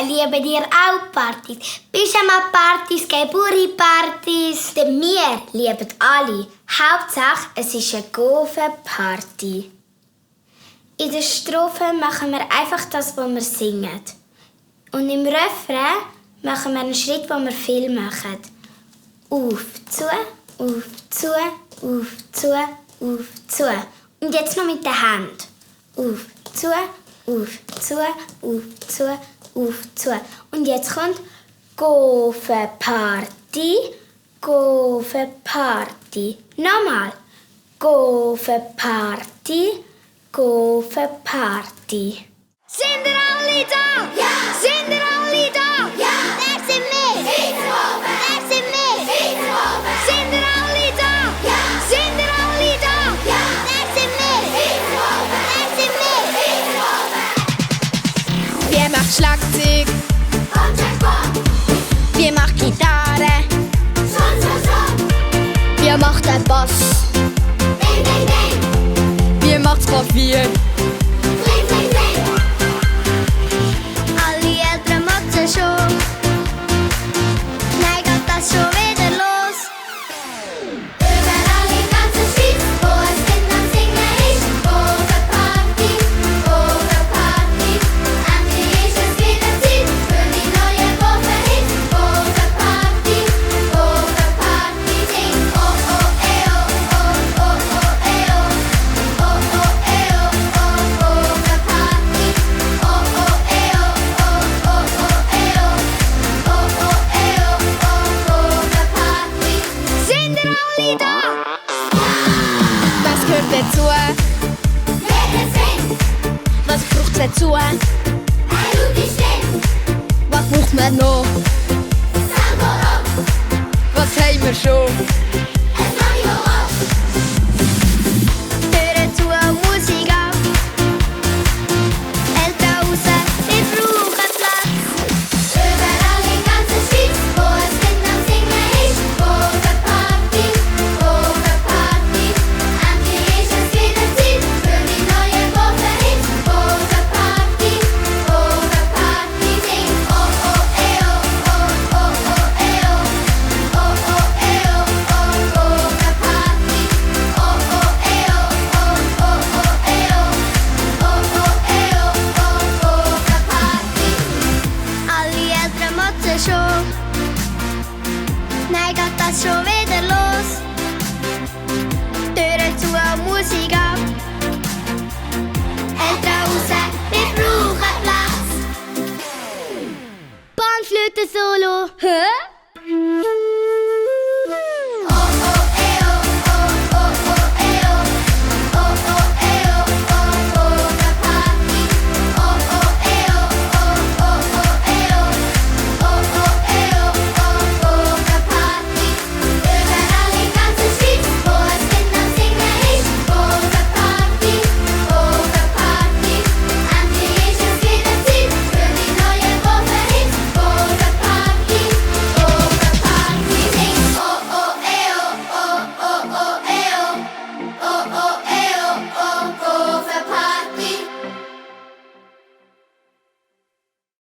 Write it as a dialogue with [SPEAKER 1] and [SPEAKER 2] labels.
[SPEAKER 1] lieben ihr auch Partys? Pyjama-Partys, Geburi-Partys? Denn wir lieben alle. Hauptsache, es ist eine Gofen-Party. In der Strophe machen wir einfach das, was wir singen. Und im Refrain machen wir einen Schritt, den wir viel machen. Auf, zu, auf, zu, auf, zu, auf, zu. Und jetzt noch mit den Händen. Auf, zu, auf, zu, auf, zu, auf, zu. Und jetzt kommt Gofen-Party, Gofen-Party. Nochmal. Gofen-Party, Gofen-Party.
[SPEAKER 2] Sind ihr alle da?
[SPEAKER 1] Ja!
[SPEAKER 2] Sind ihr alle da?
[SPEAKER 1] Ja!
[SPEAKER 2] Wer sind wir?
[SPEAKER 1] Schweizerhofen!
[SPEAKER 2] Wer sind wir?
[SPEAKER 1] Schweizerhofen!
[SPEAKER 2] Sind ihr alle da?
[SPEAKER 1] Ja!
[SPEAKER 2] Sind ihr alle da?
[SPEAKER 1] Ja!
[SPEAKER 2] Wer sind wir?
[SPEAKER 1] Schweizerhofen!
[SPEAKER 2] Wer sind wir?
[SPEAKER 1] Schweizerhofen!
[SPEAKER 2] Wer macht Schlagzeug?
[SPEAKER 1] Kontrapunkt!
[SPEAKER 2] Wer macht Gitarre?
[SPEAKER 1] Schon!
[SPEAKER 2] Wer macht den Bass?
[SPEAKER 1] Ding, ding, ding!
[SPEAKER 2] Wer macht's Klavier?
[SPEAKER 1] Bling, bling, bling!
[SPEAKER 2] Alle Eltern motzen schon. Nein, geht das schon wieder los?
[SPEAKER 1] Überall in ganzer Schweiz, wo es Kind am Singen ist. Gofen-Party, Gofen-Party. Endlich ist es wieder Zeit für die neue Gofen-Hits. Gofen-Party, Gofen-Party. Sing oh oh eh oh oh oh oh eh oh. Oh oh eh oh oh Gofen-Party. Oh oh eh oh oh oh oh eh oh. Oh oh eh oh oh Gofen-Party.
[SPEAKER 2] Sind ihr alle da? Was gehört dazu?
[SPEAKER 1] Jeder singt,
[SPEAKER 2] Was braucht's dazu?
[SPEAKER 1] eine gute Stimme.
[SPEAKER 2] Was braucht man noch?
[SPEAKER 1] Samboro,
[SPEAKER 2] Was haben wir schon?
[SPEAKER 1] ein Mario-Rock.
[SPEAKER 2] Türen zu, Musik ab. Eltern raus, wir brauchen Platz.
[SPEAKER 1] Überall in ganzer Schweiz, wo es Kind am Singen ist. Gofen-Party, Gofen-Party. Endlich ist es wieder Zeit für die neue Gofen-Hits. Gofen-Party, Gofen-Party. Sing oh oh eh oh oh oh oh eh oh. Oh oh eh oh oh Gofen-Party. Oh oh eh oh oh oh oh eh oh. Oh oh eh oh oh Gofen-Party.
[SPEAKER 2] Alle Eltern motzen schon. Nein, geht das schon wieder los? Türen zu, Musik ab. Eltern raus, wir brauchen Platz. Panflöte-Solo. Hä?